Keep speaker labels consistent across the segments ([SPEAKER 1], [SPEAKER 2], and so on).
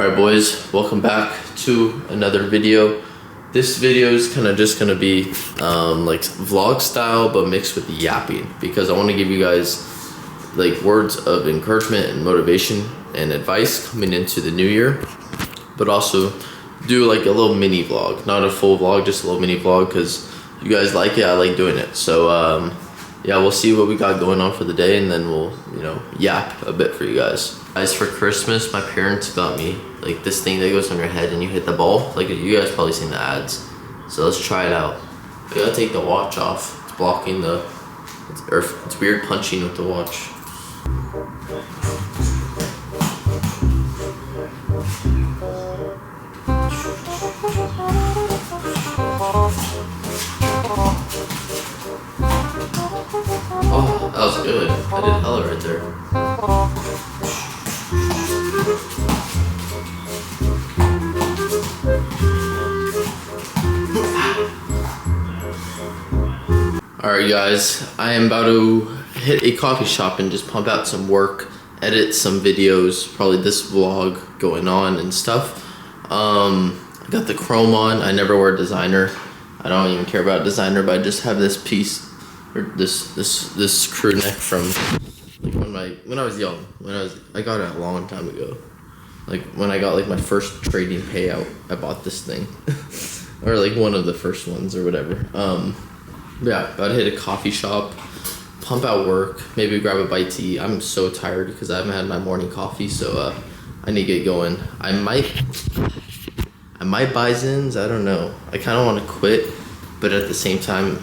[SPEAKER 1] Alright boys, welcome back to another video. This video is kind of just gonna be like vlog style but mixed with yapping, because I want to give you guys like words of encouragement and motivation and advice coming into the new year, but also do like a little mini vlog, not a full vlog, just a little mini vlog, because you guys like it, I like doing it. So yeah, we'll see what we got going on for the day, and then we'll, you know, yap a bit for you guys. Guys, for Christmas, my parents got me like this thing that goes on your head and you hit the ball. Like, you guys probably seen the ads. So let's try it out. I gotta take the watch off. It's blocking the, it's weird punching with the watch. Oh, that was good. I did hella right there. Alright guys, I am about to hit a coffee shop and just pump out some work, edit some videos, probably this vlog going on and stuff. I got the chrome on. I never wear designer. I don't even care about designer, but I just have this piece, or this crew neck from like when I was young. I got it a long time ago. Like when I got like my first trading payout, I bought this thing. Or like one of the first ones or whatever. Yeah, about to hit a coffee shop, pump out work, maybe grab a bite to eat. I'm so tired because I haven't had my morning coffee, so I need to get going. I might buy Zins, I don't know. I kind of want to quit, but at the same time,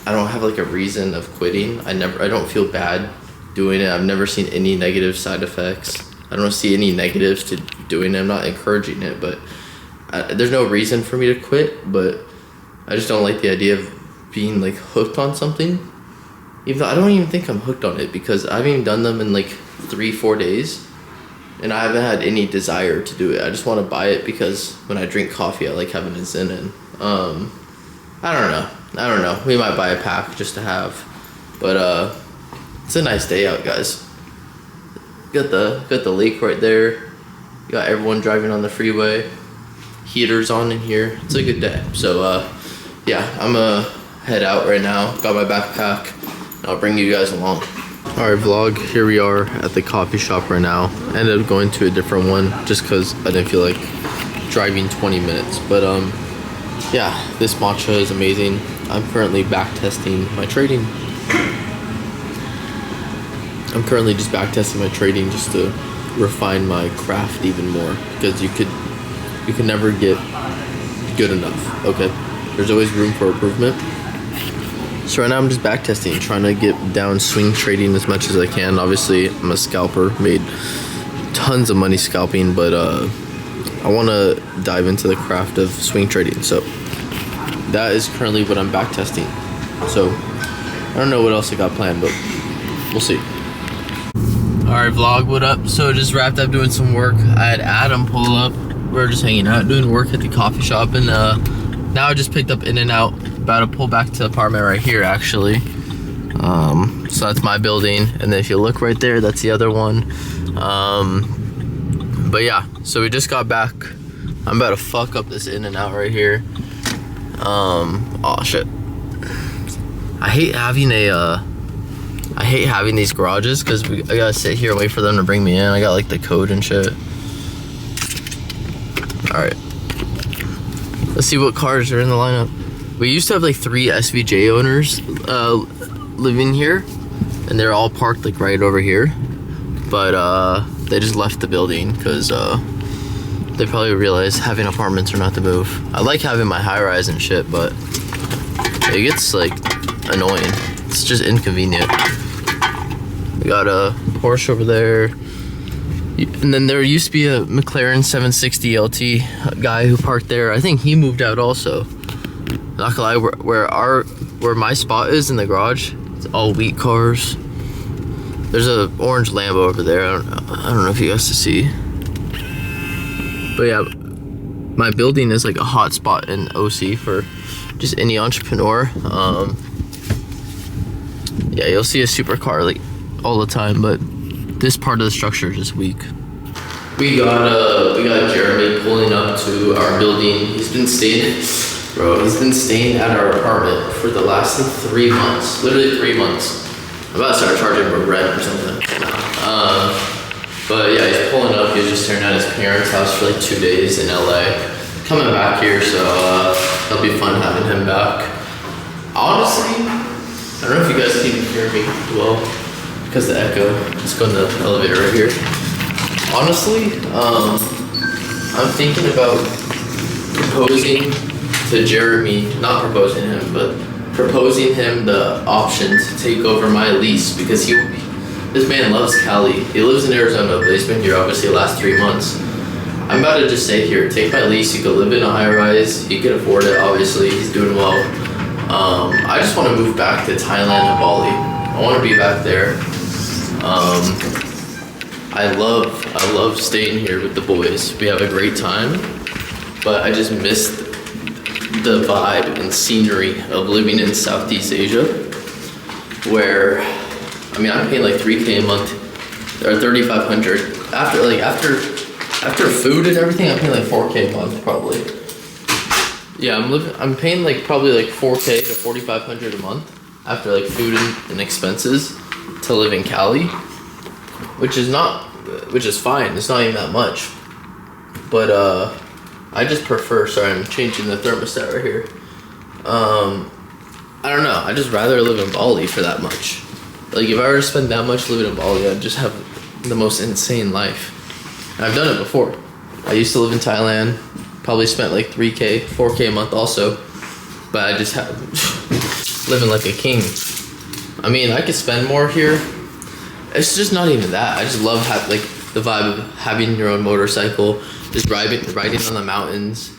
[SPEAKER 1] I don't have like a reason of quitting. I don't feel bad doing it. I've never seen any negative side effects. I don't see any negatives to doing it. I'm not encouraging it, but there's no reason for me to quit, but I just don't like the idea of being like hooked on something, even though I don't even think I'm hooked on it, because I haven't even done them in like 3-4 days and I haven't had any desire to do it. I just want to buy it because when I drink coffee I like having a Zin in. I don't know, we might buy a pack just to have, but it's a nice day out, guys. Got the lake right there, you got everyone driving on the freeway, heaters on in here. It's a good day. So yeah, I'm head out right now. Got my backpack and I'll bring you guys along. Alright vlog, here we are at the coffee shop right now. Ended up going to a different one just because I didn't feel like driving 20 minutes. But yeah, this matcha is amazing. I'm currently back testing my trading. I'm currently just back testing my trading just to refine my craft even more, because you could never get good enough, okay? There's always room for improvement. So right now I'm just back testing, trying to get down swing trading as much as I can. Obviously I'm a scalper, made tons of money scalping, but I want to dive into the craft of swing trading. So that is currently what I'm back testing. So I don't know what else I got planned, but we'll see. Alright vlog, what up? So just wrapped up doing some work. I had Adam pull up. We were just hanging out doing work at the coffee shop, and now I just picked up In-N-Out, about to pull back to the apartment right here actually. So that's my building, and then if you look right there, that's the other one. But yeah, so we just got back. I'm about to fuck up this In-N-Out right here. Oh shit. I hate having these garages, because I gotta sit here and wait for them to bring me in. I got like the code and shit. Alright, let's see what cars are in the lineup. We used to have like 3 SVJ owners living here, and they're all parked like right over here, but they just left the building because they probably realized having apartments are not the move. I like having my high-rise and shit, but it gets like annoying. It's just inconvenient. We got a Porsche over there. And then there used to be a McLaren 760 LT guy who parked there. I think he moved out also. Not gonna lie, where my spot is in the garage, it's all wheat cars. There's a orange Lambo over there. I don't know if you guys can see. But yeah, my building is like a hot spot in OC for just any entrepreneur. Yeah, you'll see a supercar like all the time, but this part of the structure is just weak. We got Jared to our building. He's been staying at our apartment for the last like 3 months. Literally 3 months. I'm about to start charging for rent or something. But yeah, he's pulling up. He was just staring at his parents' house for like 2 days in LA. Coming back here, so it'll be fun having him back. Honestly, I don't know if you guys can hear me well because the echo. Let's go in the elevator right here. Honestly, I'm thinking about proposing to Jeremy, not proposing him, but proposing him the option to take over my lease because this man loves Cali. He lives in Arizona, but he's been here obviously the last 3 months. I'm about to just say here, take my lease. You could live in a high rise. You can afford it, obviously. He's doing well. I just want to move back to Thailand and Bali. I want to be back there. I love staying here with the boys. We have a great time, but I just missed the vibe and scenery of living in Southeast Asia, where, I mean, I'm paying like 3K a month, or 3,500. After food and everything, I'm paying like 4K a month probably. Yeah, I'm paying like probably like 4K to 4,500 a month after like food and expenses to live in Cali, which is fine. It's not even that much, but I just prefer. Sorry, I'm changing the thermostat right here. I don't know. I just rather live in Bali for that much. Like if I were to spend that much living in Bali, I'd just have the most insane life. And I've done it before. I used to live in Thailand. Probably spent like 3K, 4K a month also, but I just have living like a king. I mean, I could spend more here. It's just not even that. I just love like the vibe of having your own motorcycle, just riding on the mountains,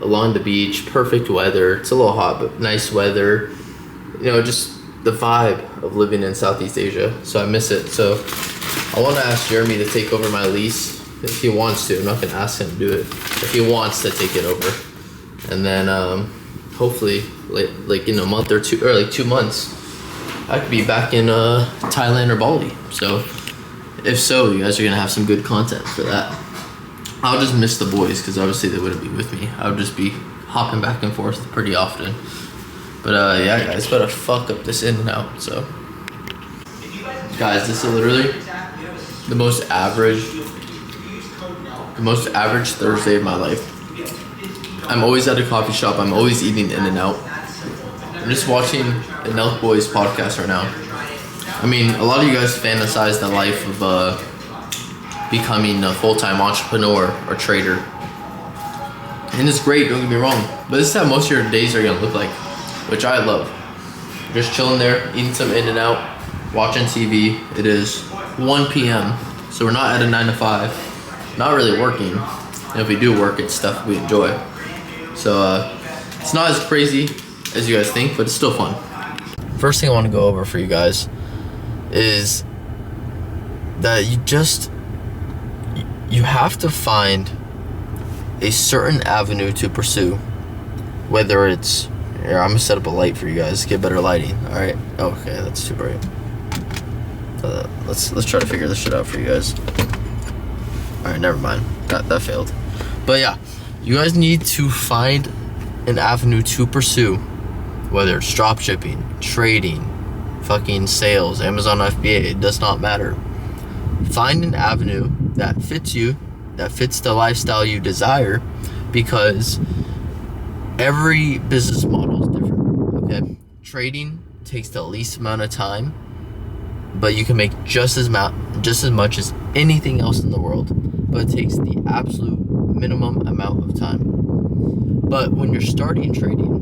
[SPEAKER 1] along the beach, perfect weather. It's a little hot, but nice weather. You know, just the vibe of living in Southeast Asia. So I miss it. So I want to ask Jeremy to take over my lease. If he wants to. I'm not gonna ask him to do it. If he wants to take it over, and then hopefully like in a month or two, or like 2 months, I could be back in Thailand or Bali. So if so, you guys are gonna have some good content for that. I'll just miss the boys because obviously they wouldn't be with me. I would just be hopping back and forth pretty often. But yeah, guys, better fuck up this in and out. So guys, this is literally the most average Thursday of my life. I'm always at a coffee shop. I'm always eating In-N-Out. I'm just watching the Nelk Boys podcast right now. I mean, a lot of you guys fantasize the life of becoming a full-time entrepreneur or trader. And it's great, don't get me wrong. But this is how most of your days are gonna look like, which I love. Just chilling there, eating some In-N-Out, watching TV. It is 1 p.m. So we're not at a 9 to 5. Not really working, and if we do work, it's stuff we enjoy. So it's not as crazy as you guys think, but it's still fun. First thing I want to go over for you guys is that you have to find a certain avenue to pursue, whether it's here. I'm gonna set up a light for you guys, get better lighting. All right. Okay, that's too bright. Let's try to figure this shit out for you guys. Alright, never mind. That failed. But yeah, you guys need to find an avenue to pursue, whether it's drop shipping, trading, fucking sales, Amazon FBA, it does not matter. Find an avenue that fits you, that fits the lifestyle you desire, because every business model is different. Okay? Trading takes the least amount of time, but you can make just as much as anything else in the world, but it takes the absolute minimum amount of time. But when you're starting trading,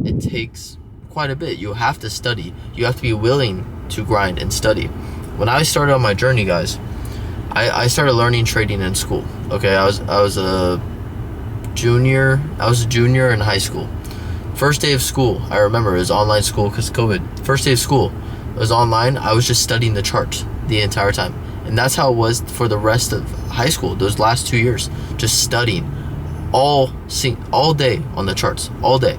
[SPEAKER 1] it takes quite a bit. You have to study. You have to be willing to grind and study. When I started on my journey, guys, I started learning trading in school. Okay, I was a junior in high school. First day of school, I remember it was online school because COVID. First day of school, it was online. I was just studying the charts the entire time. And that's how it was for the rest of high school, those last 2 years, just studying all day on the charts, all day.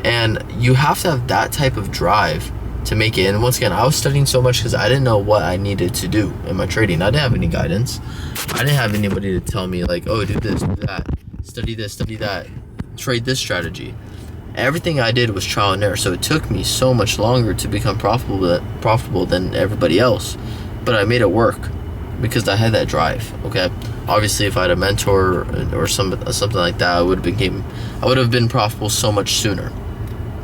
[SPEAKER 1] And you have to have that type of drive to make it. And once again, I was studying so much because I didn't know what I needed to do in my trading. I didn't have any guidance. I didn't have anybody to tell me like, oh, do this, do that. study this, study that, trade this strategy. Everything I did was trial and error, so it took me so much longer to become profitable than everybody else. But I made it work because I had that drive. Okay, obviously, if I had a mentor or something like that, I would have been profitable so much sooner.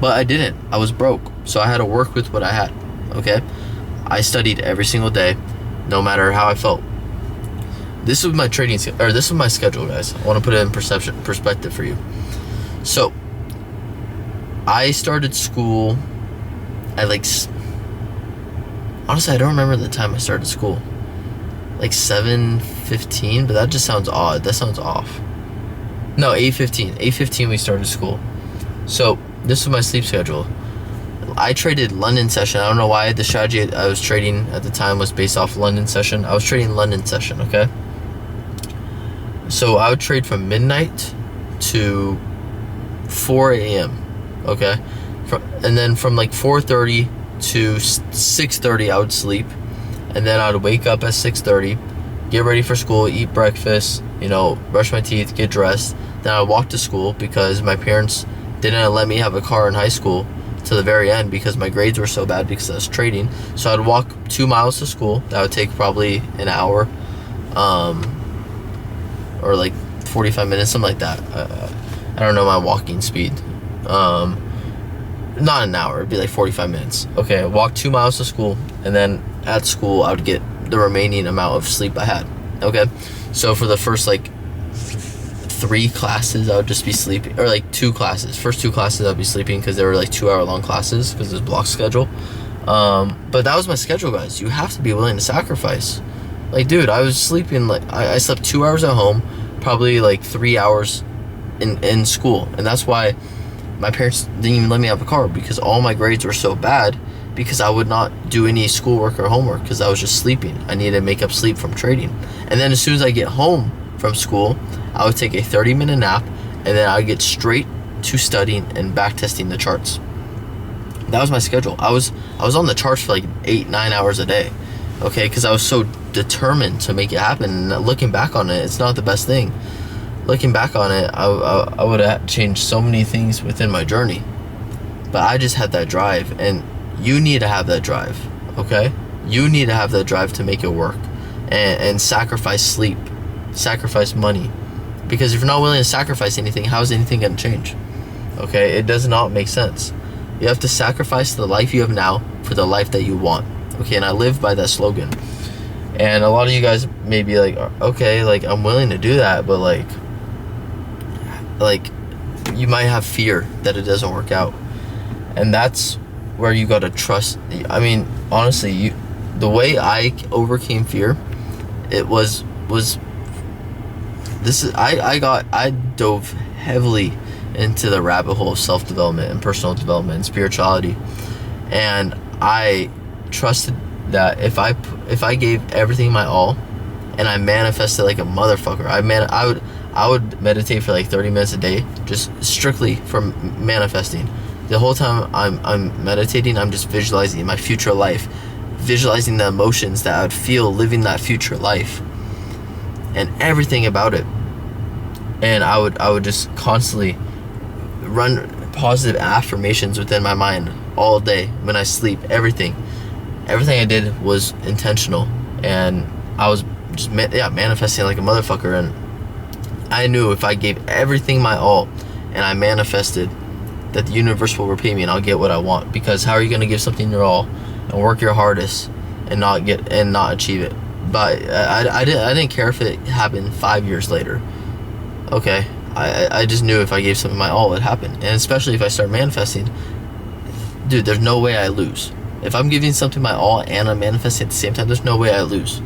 [SPEAKER 1] But I didn't. I was broke, so I had to work with what I had. Okay, I studied every single day, no matter how I felt. This was my this was my schedule, guys. I want to put it in perspective for you. So I started school at honestly, I don't remember the time I started school. 7:15, but that just sounds odd. That sounds off. No, 8:15. 8:15 we started school. So this was my sleep schedule. I traded London session. I don't know why the strategy I was trading at the time was based off London session. I was trading London session, okay? So I would trade from midnight to 4 a.m., okay? And then from 4:30 to 6:30 I would sleep. And then I would wake up at 6:30, get ready for school, eat breakfast, brush my teeth, get dressed. Then I would walk to school because my parents didn't let me have a car in high school to the very end because my grades were so bad because I was trading. So I'd walk 2 miles to school. That would take probably an hour, or 45 minutes, something like that. I don't know my walking speed. Not an hour, it'd be 45 minutes. Okay, I walked 2 miles to school, and then at school I would get the remaining amount of sleep I had. Okay, so for the first 3 classes I would just be sleeping, or 2 classes. First 2 classes I'd be sleeping because they were 2-hour long classes because it was block schedule. But that was my schedule, guys. You have to be willing to sacrifice. Dude, I was sleeping I slept 2 hours at home, probably 3 hours in school, and that's why my parents didn't even let me have a car, because all my grades were so bad because I would not do any schoolwork or homework because I was just sleeping. I needed to make up sleep from trading. And then as soon as I get home from school, I would take a 30-minute nap, and then I would get straight to studying and back testing the charts. That was my schedule. I was on the charts for 8-9 hours a day, okay, because I was so determined to make it happen. And looking back on it, it's not the best thing. Looking back on it, I would have changed so many things within my journey. But I just had that drive, and you need to have that drive, okay? You need to have that drive to make it work, and sacrifice sleep, sacrifice money. Because if you're not willing to sacrifice anything, how is anything going to change? Okay, it does not make sense. You have to sacrifice the life you have now for the life that you want. Okay, and I live by that slogan. And a lot of you guys may be okay, I'm willing to do that, but you might have fear that it doesn't work out. And that's where you got to trust. I mean, honestly, the way I overcame fear, it was I dove heavily into the rabbit hole of self-development and personal development and spirituality, and I trusted that if I gave everything my all, and I manifested like a motherfucker, I would meditate for 30 minutes a day, just strictly for manifesting. The whole time I'm meditating, I'm just visualizing my future life, visualizing the emotions that I would feel living that future life, and everything about it. And I would just constantly run positive affirmations within my mind all day when I sleep. Everything I did was intentional, and I was just manifesting like a motherfucker. And I knew if I gave everything my all and I manifested, that the universe will repay me and I'll get what I want. Because how are you going to give something your all and work your hardest and not achieve it? But I didn't care if it happened 5 years later. Okay, I just knew if I gave something my all, it happened. And especially if I start manifesting, dude, there's no way I lose. If I'm giving something my all and I'm manifesting at the same time, there's no way I lose.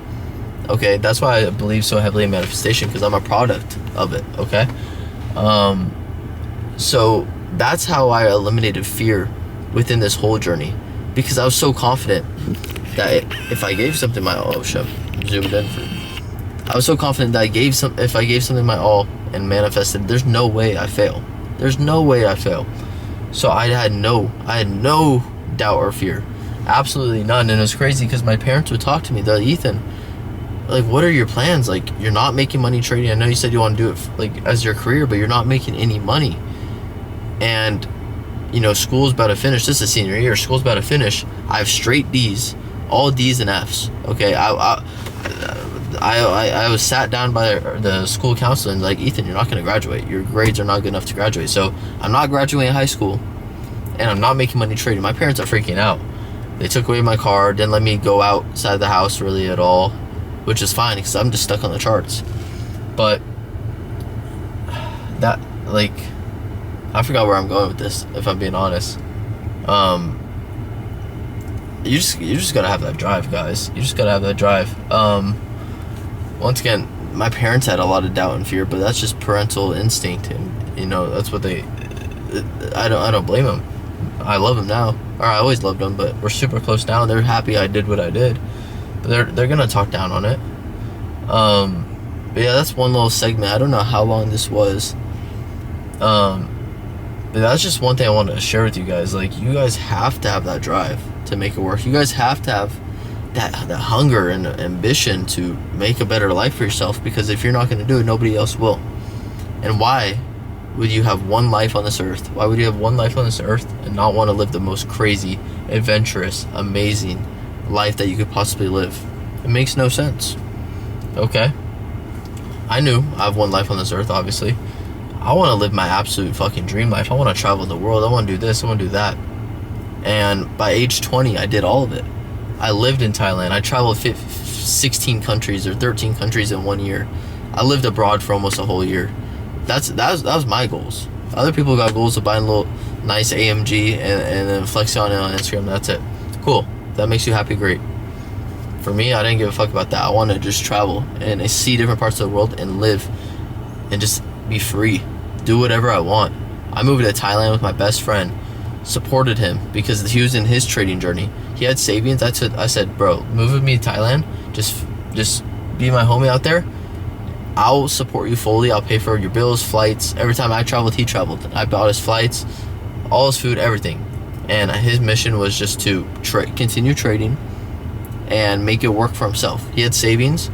[SPEAKER 1] Okay, that's why I believe so heavily in manifestation, because I'm a product of it. Okay, so that's how I eliminated fear within this whole journey, because I was so confident that if I gave something my all, zoomed in for. I was so confident that if I gave something my all and manifested, there's no way I fail. There's no way I fail. So I had no doubt or fear, absolutely none. And it was crazy because my parents would talk to me. They're like, Ethan, like, what are your plans? Like, you're not making money trading. I know you said you want to do it like as your career, but you're not making any money. And school's about to finish. This is senior year. School's about to finish. I have straight D's, all D's and F's. Okay, I was sat down by the school counselor and like, Ethan, you're not going to graduate. Your grades are not good enough to graduate. So I'm not graduating high school, and I'm not making money trading. My parents are freaking out. They took away my car, didn't let me go outside the house really at all, which is fine because I'm just stuck on the charts. But that, like, I forgot where I'm going with this, if I'm being honest. You just gotta have that drive, guys. You just gotta have that drive. Once again, my parents had a lot of doubt and fear, but that's just parental instinct, and that's what they. I don't blame them. I love them now, or I always loved them, but we're super close now. They're happy I did what I did, but they're gonna talk down on it. But yeah, that's one little segment. I don't know how long this was. But that's just one thing I wanted to share with you guys. Like, you guys have to have that drive to make it work. You guys have to have that hunger and ambition to make a better life for yourself, because if you're not going to do it, nobody else will. And why would you have one life on this earth? Why would you have one life on this earth and not want to live the most crazy, adventurous, amazing life that you could possibly live? It makes no sense. Okay? I knew I have one life on this earth, obviously. I want to live my absolute fucking dream life. I want to travel the world. I want to do this. I want to do that. And by age 20, I did all of it. I lived in Thailand. I traveled 16 countries or 13 countries in 1 year. I lived abroad for almost a whole year. That was my goals. Other people got goals of buying a little nice AMG and then flexing on it on Instagram. That's it. Cool. If that makes you happy, great. For me, I didn't give a fuck about that. I want to just travel and see different parts of the world and live and just be free. Do whatever I want. I moved to Thailand with my best friend. Supported him because he was in his trading journey. He had savings. I said, bro, move with me to Thailand. Just be my homie out there. I'll support you fully. I'll pay for your bills, flights. Every time I traveled, he traveled. I bought his flights, all his food, everything. And his mission was just to continue trading and make it work for himself. He had savings,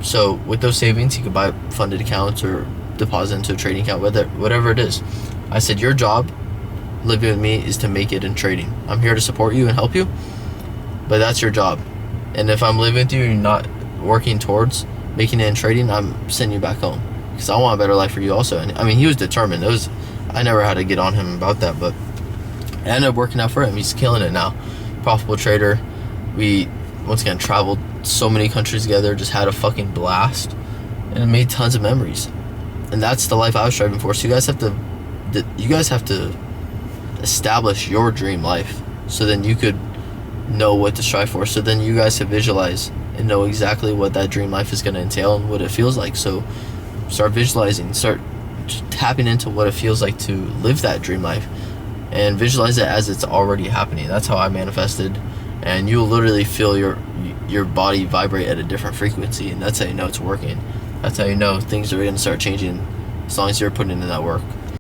[SPEAKER 1] so with those savings, he could buy funded accounts or deposit into a trading account, whatever it is. I said, your job living with me is to make it in trading. I'm here to support you and help you, but that's your job. And if I'm living with you and you're not working towards making it in trading, I'm sending you back home because I want a better life for you also. And I mean, he was determined. I never had to get on him about that, but it ended up working out for him. He's killing it now. Profitable trader. We once again traveled so many countries together, just had a fucking blast and made tons of memories. And that's the life I was striving for. So you guys have to establish your dream life, so then you could know what to strive for, so then you guys can visualize and know exactly what that dream life is going to entail and what it feels like. So start visualizing, start tapping into what it feels like to live that dream life and visualize it as it's already happening. That's how I manifested, and you'll literally feel your body vibrate at a different frequency, and that's how you know it's working. That's how you know things are going to start changing, as long as you're putting in that work.